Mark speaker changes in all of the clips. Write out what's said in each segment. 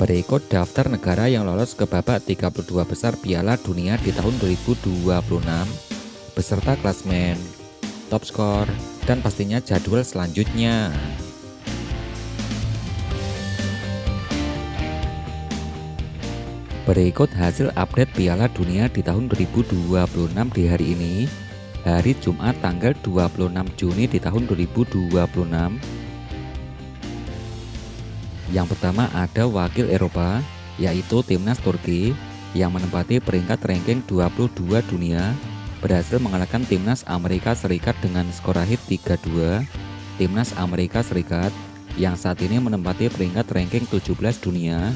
Speaker 1: Berikut daftar negara yang lolos ke babak 32 besar Piala Dunia di tahun 2026 beserta klasmen, top skor, dan pastinya jadwal selanjutnya. Berikut hasil update Piala Dunia di tahun 2026 di hari ini, hari Jumat tanggal 26 Juni di tahun 2026. Yang pertama ada wakil Eropa, yaitu timnas Turki yang menempati peringkat ranking 22 dunia, berhasil mengalahkan timnas Amerika Serikat dengan skor akhir 3-2. Timnas Amerika Serikat yang saat ini menempati peringkat ranking 17 dunia.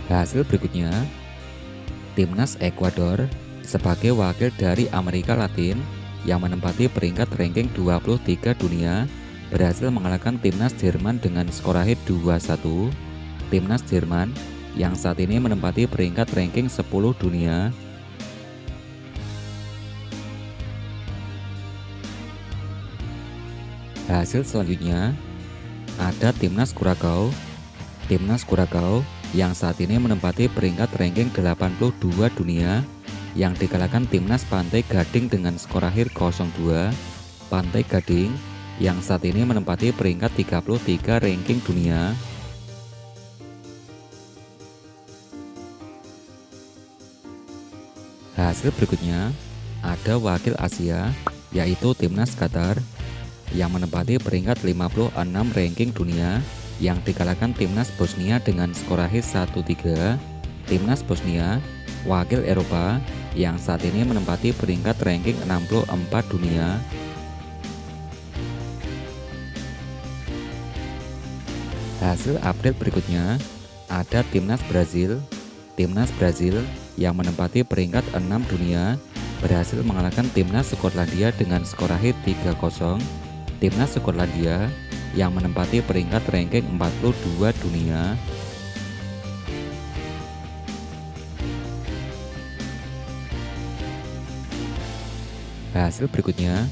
Speaker 1: Hasil berikutnya, timnas Ekuador sebagai wakil dari Amerika Latin yang menempati peringkat ranking 23 dunia, berhasil mengalahkan timnas Jerman dengan skor akhir 2-1. Timnas Jerman yang saat ini menempati peringkat ranking 10 dunia. Hasil selanjutnya ada timnas Kuracao. Timnas Kuracao yang saat ini menempati peringkat ranking 82 dunia yang dikalahkan timnas Pantai Gading dengan skor akhir 0-2. Pantai Gading yang saat ini menempati peringkat 33 ranking dunia. Hasil berikutnya ada wakil Asia, yaitu timnas Qatar yang menempati peringkat 56 ranking dunia yang dikalahkan timnas Bosnia dengan skor akhir 1-3. Timnas Bosnia, wakil Eropa yang saat ini menempati peringkat ranking 64 dunia. Hasil update berikutnya ada timnas Brazil. Timnas Brazil yang menempati peringkat 6 dunia berhasil mengalahkan timnas Skotlandia dengan skor akhir 3-0. Timnas Skotlandia yang menempati peringkat ranking 42 dunia. Hasil berikutnya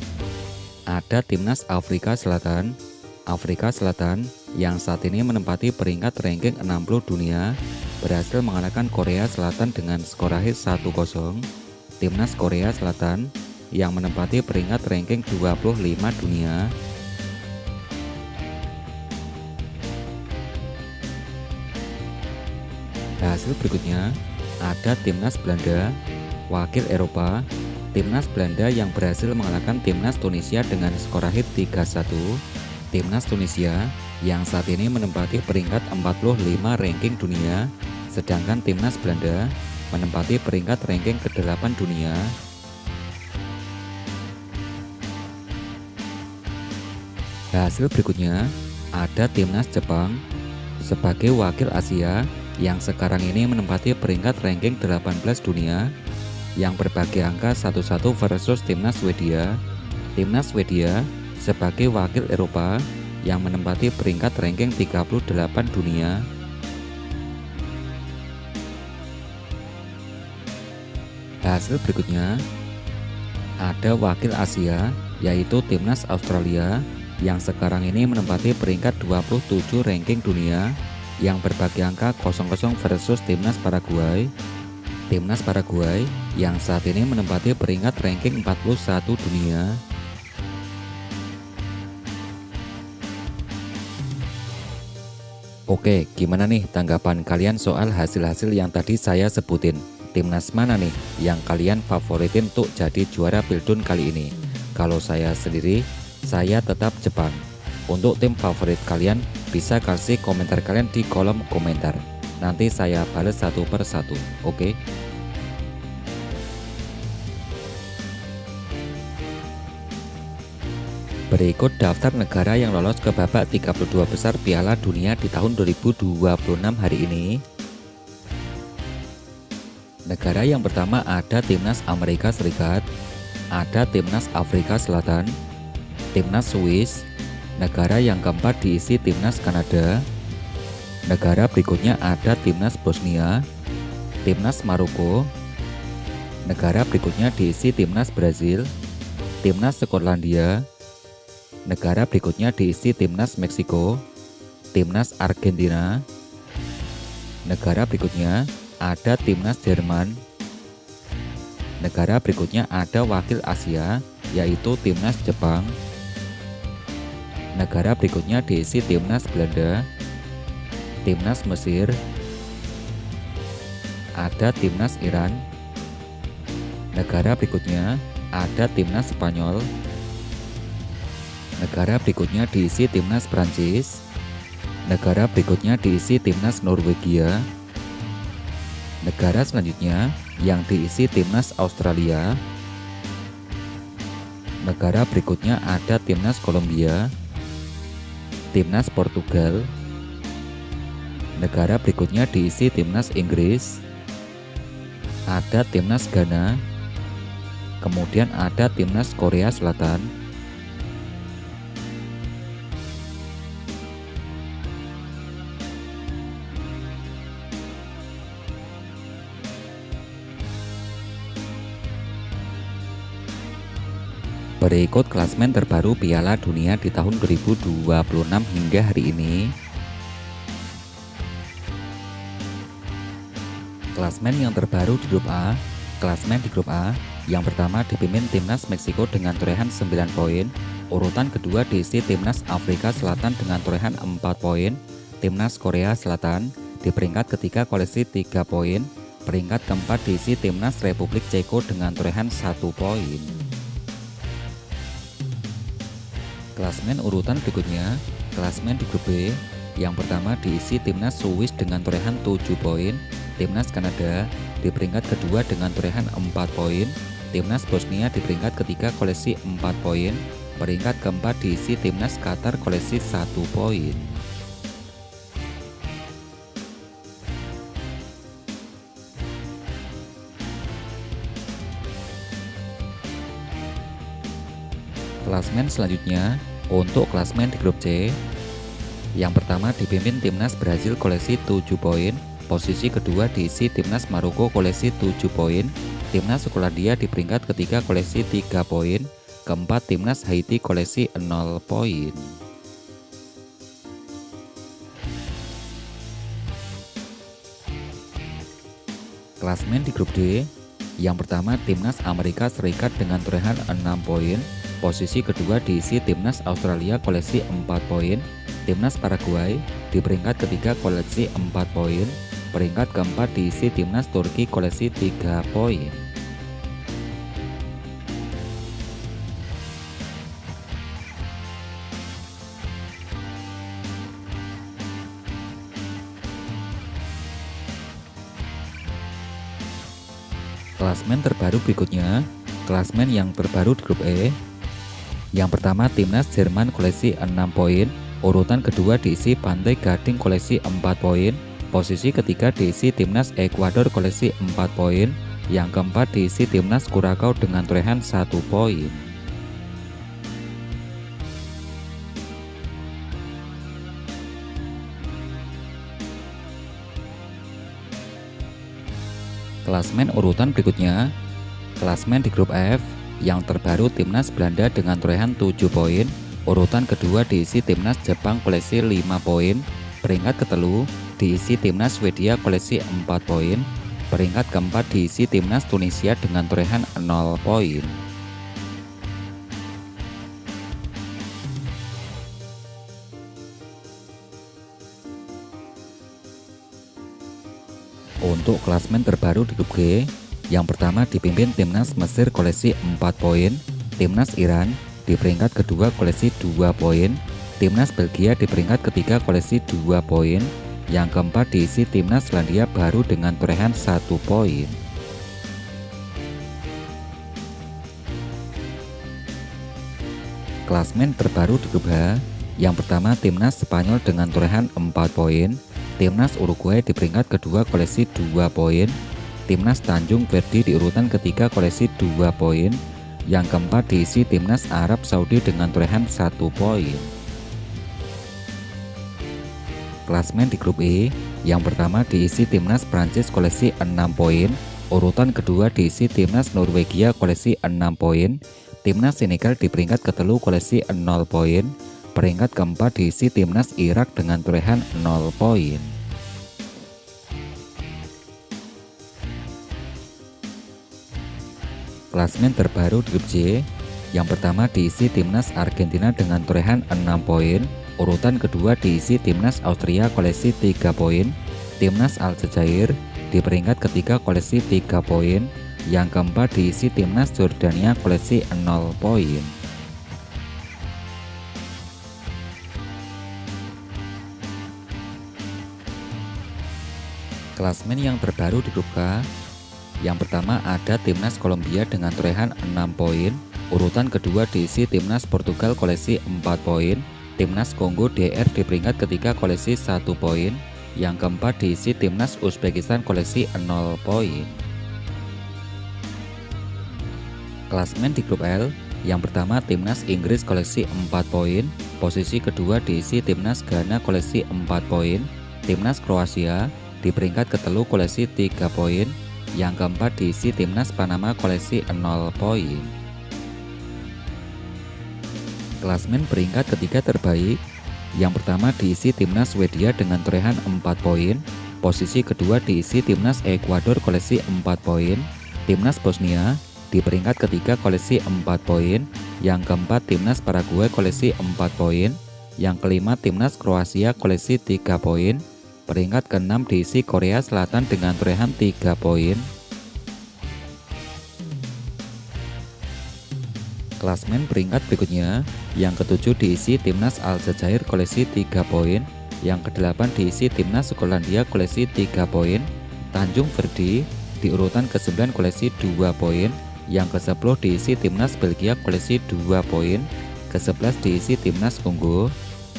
Speaker 1: ada timnas Afrika Selatan. Afrika Selatan yang saat ini menempati peringkat ranking 60 dunia berhasil mengalahkan Korea Selatan dengan skor akhir 1-0. Timnas Korea Selatan yang menempati peringkat ranking 25 dunia. Hasil berikutnya ada timnas Belanda, wakil Eropa. Timnas Belanda yang berhasil mengalahkan timnas Tunisia dengan skor akhir 3-1. Timnas Tunisia yang saat ini menempati peringkat 45 ranking dunia, sedangkan timnas Belanda menempati peringkat ranking ke-8 dunia. Hasil berikutnya ada timnas Jepang sebagai wakil Asia yang sekarang ini menempati peringkat ranking 18 dunia yang berbagi angka 1-1 versus timnas Swedia. Timnas Swedia sebagai wakil Eropa yang menempati peringkat ranking 38 dunia. Hasil berikutnya ada wakil Asia, yaitu timnas Australia yang sekarang ini menempati peringkat 27 ranking dunia yang berbagi angka 0-0 versus timnas Paraguay. Timnas Paraguay yang saat ini menempati peringkat ranking 41 dunia. Oke, gimana nih tanggapan kalian soal hasil-hasil yang tadi saya sebutin? Timnas mana nih yang kalian favoritin untuk jadi juara Pildun kali ini? Kalau saya sendiri, saya tetap Jepang. Untuk tim favorit kalian, bisa kasih komentar kalian di kolom komentar. Nanti saya balas satu per satu, oke? Berikut daftar negara yang lolos ke babak 32 besar Piala Dunia di tahun 2026 hari ini. Negara yang pertama ada timnas Amerika Serikat, ada timnas Afrika Selatan, timnas Swiss. Negara yang keempat diisi timnas Kanada. Negara berikutnya ada timnas Bosnia, timnas Maroko. Negara berikutnya diisi timnas Brazil, timnas Skotlandia. Negara berikutnya diisi timnas Meksiko, timnas Argentina. Negara berikutnya ada timnas Jerman. Negara berikutnya ada wakil Asia, yaitu timnas Jepang. Negara berikutnya diisi timnas Belanda, timnas Mesir, ada timnas Iran. Negara berikutnya ada timnas Spanyol. Negara berikutnya diisi timnas Prancis. Negara berikutnya diisi timnas Norwegia. Negara selanjutnya yang diisi timnas Australia. Negara berikutnya ada timnas Kolombia, timnas Portugal. Negara berikutnya diisi timnas Inggris. Ada timnas Ghana. Kemudian ada timnas Korea Selatan. Berikut klasemen terbaru Piala Dunia di tahun 2026 hingga hari ini. Klasemen yang terbaru di grup A. Klasemen di grup A yang pertama dipimpin timnas Meksiko dengan torehan 9 poin. Urutan kedua diisi timnas Afrika Selatan dengan torehan 4 poin. Timnas Korea Selatan di peringkat ketiga koleksi 3 poin. Peringkat keempat diisi timnas Republik Ceko dengan torehan 1 poin. Klasemen urutan berikutnya, klasemen di grup B. Yang pertama diisi timnas Swiss dengan torehan 7 poin. Timnas Kanada di peringkat kedua dengan torehan 4 poin. Timnas Bosnia di peringkat ketiga koleksi 4 poin. Peringkat keempat diisi timnas Qatar koleksi 1 poin. Klasemen selanjutnya untuk klasemen di grup C. Yang pertama dipimpin timnas Brazil koleksi 7 poin. Posisi kedua diisi timnas Maroko koleksi 7 poin. Timnas Skotlandia di peringkat ketiga koleksi 3 poin. Keempat timnas Haiti koleksi 0 poin. Klasemen di grup D. Yang pertama timnas Amerika Serikat dengan torehan 6 poin. Posisi kedua diisi timnas Australia koleksi 4 poin. Timnas Paraguay di peringkat ketiga koleksi 4 poin. Peringkat keempat diisi timnas Turki koleksi 3 poin. Klasemen terbaru berikutnya, klasemen yang terbaru di grup E. Yang pertama timnas Jerman koleksi 6 poin. Urutan kedua diisi Pantai Gading koleksi 4 poin. Posisi ketiga diisi timnas Ekuador koleksi 4 poin. Yang keempat diisi timnas Kurakau dengan torehan 1 poin. Klasemen urutan berikutnya, klasemen di grup F. Yang terbaru timnas Belanda dengan torehan 7 poin. Urutan kedua diisi timnas Jepang koleksi 5 poin. Peringkat ketelu diisi timnas Swedia koleksi 4 poin. Peringkat keempat diisi timnas Tunisia dengan torehan 0 poin. Untuk klasemen terbaru di grup G, yang pertama dipimpin timnas Mesir koleksi 4 poin. Timnas Iran di peringkat kedua koleksi 2 poin. Timnas Belgia di peringkat ketiga koleksi 2 poin. Yang keempat diisi timnas Selandia Baru dengan torehan 1 poin. Klasemen terbaru di grup H. Yang pertama timnas Spanyol dengan torehan 4 poin. Timnas Uruguay di peringkat kedua koleksi 2 poin. Timnas Tanjung Verdi di urutan ketiga koleksi 2 poin. Yang keempat diisi timnas Arab Saudi dengan torehan 1 poin. Klasemen di grup E. Yang pertama diisi timnas Prancis koleksi 6 poin. Urutan kedua diisi timnas Norwegia koleksi 6 poin. Timnas Senegal di peringkat ketelu koleksi 0 poin. Peringkat keempat diisi timnas Irak dengan torehan 0 poin. Klasemen terbaru di grup J, yang pertama diisi timnas Argentina dengan torehan 6 poin, urutan kedua diisi timnas Austria koleksi 3 poin, timnas Aljazair di peringkat ketiga koleksi 3 poin, yang keempat diisi timnas Jordania koleksi 0 poin. Klasemen yang terbaru di grup K, yang pertama ada timnas Kolombia dengan torehan 6 poin, urutan kedua diisi timnas Portugal koleksi 4 poin, timnas Kongo DR di peringkat ketiga koleksi 1 poin, yang keempat diisi timnas Uzbekistan koleksi 0 poin. Klasemen di grup L, yang pertama timnas Inggris koleksi 4 poin, posisi kedua diisi timnas Ghana koleksi 4 poin, timnas Kroasia di peringkat ketelu koleksi 3 poin, yang keempat diisi timnas Panama koleksi 0 poin. Klasemen peringkat ketiga terbaik, yang pertama diisi timnas Swedia dengan torehan 4 poin, posisi kedua diisi timnas Ekuador koleksi 4 poin, timnas Bosnia di peringkat ketiga koleksi 4 poin, yang keempat timnas Paraguay koleksi 4 poin, yang kelima timnas Kroasia koleksi 3 poin, peringkat keenam diisi Korea Selatan dengan torehan 3 poin. Klasemen peringkat berikutnya, yang ketujuh diisi timnas Aljazair koleksi 3 poin, yang kedelapan diisi timnas Skotlandia koleksi 3 poin, Tanjung Verdi di urutan ke-9 koleksi 2 poin, yang ke-10 diisi timnas Belgia koleksi 2 poin, ke-11 diisi timnas Kongo,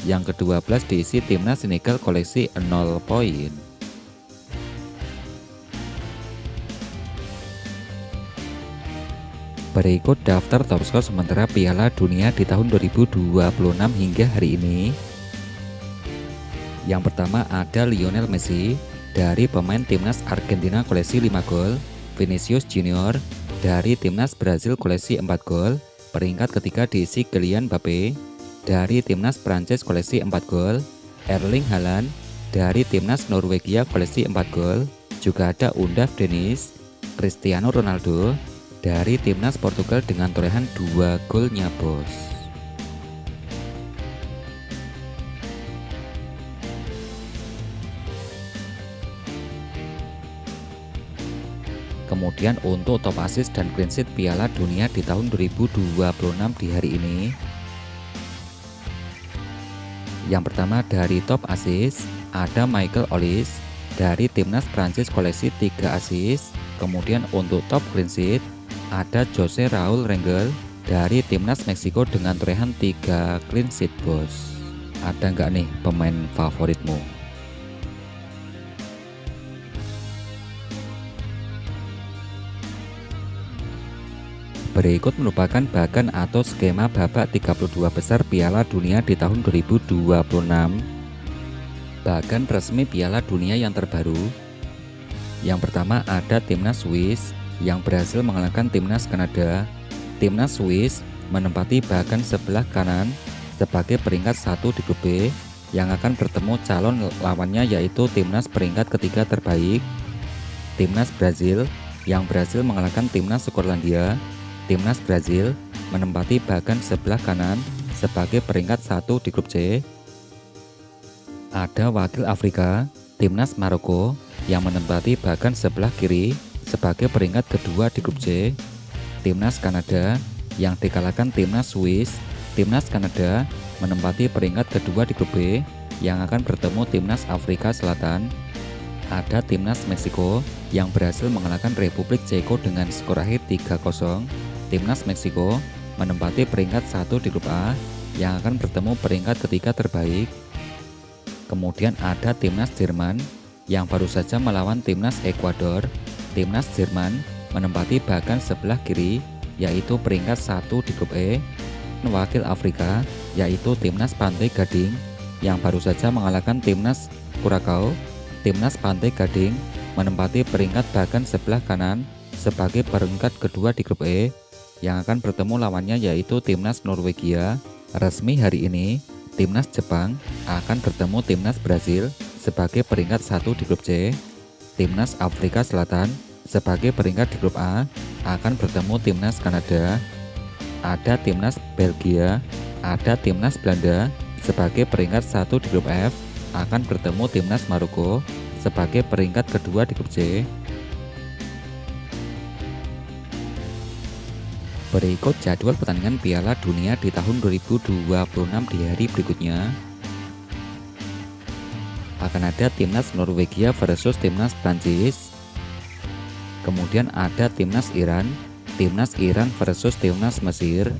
Speaker 1: yang ke-12 diisi timnas Senegal koleksi 0 poin. Berikut daftar top skor sementara Piala Dunia di tahun 2026 hingga hari ini. Yang pertama ada Lionel Messi dari pemain timnas Argentina koleksi 5 gol, Vinicius Junior dari timnas Brazil koleksi 4 gol, peringkat ketiga diisi Kylian Mbappe dari timnas Prancis koleksi 4 gol, Erling Haaland dari timnas Norwegia koleksi 4 gol, juga ada Undav Dennis, Cristiano Ronaldo dari timnas Portugal dengan torehan 2 golnya bos. Kemudian untuk top assist dan clean sheet Piala Dunia di tahun 2026 di hari ini, yang pertama dari top assist ada Michael Olise dari timnas Prancis koleksi 3 assist. Kemudian untuk top clean sheet ada Jose Raul Rengel dari timnas Meksiko dengan torehan 3 clean sheet bos. Ada nggak nih pemain favoritmu? Berikut merupakan bagan atau skema babak 32 besar Piala Dunia di tahun 2026. Bagan resmi Piala Dunia yang terbaru. Yang pertama ada timnas Swiss yang berhasil mengalahkan timnas Kanada. Timnas Swiss menempati bagan sebelah kanan sebagai peringkat 1 di grup B yang akan bertemu calon lawannya yaitu timnas peringkat ketiga terbaik, timnas Brazil yang berhasil mengalahkan timnas Skotlandia. Timnas Brazil menempati bagan sebelah kanan sebagai peringkat 1 di grup C. Ada wakil Afrika, timnas Maroko yang menempati bagan sebelah kiri sebagai peringkat kedua di grup C. Timnas Kanada yang dikalahkan timnas Swiss. Timnas Kanada menempati peringkat kedua di grup B yang akan bertemu timnas Afrika Selatan. Ada timnas Meksiko yang berhasil mengalahkan Republik Ceko dengan skor akhir 3-0. Timnas Meksiko menempati peringkat 1 di grup A yang akan bertemu peringkat ketiga terbaik. Kemudian ada timnas Jerman yang baru saja melawan timnas Ekuador. Timnas Jerman menempati bagan sebelah kiri yaitu peringkat 1 di grup E. Wakil Afrika yaitu timnas Pantai Gading yang baru saja mengalahkan timnas Curaçao. Timnas Pantai Gading menempati peringkat bagan sebelah kanan sebagai peringkat kedua di grup E yang akan bertemu lawannya yaitu timnas Norwegia. Resmi hari ini Timnas Jepang akan bertemu Timnas Brasil sebagai peringkat 1 di grup C. Timnas Afrika Selatan sebagai peringkat di grup A akan bertemu Timnas Kanada. Ada Timnas Belgia, ada Timnas Belanda sebagai peringkat 1 di grup F akan bertemu Timnas Maroko sebagai peringkat kedua di grup C. Berikut jadwal pertandingan Piala Dunia di tahun 2026 di hari berikutnya. Akan ada Timnas Norwegia versus Timnas Prancis. Kemudian ada Timnas Iran versus Timnas Mesir.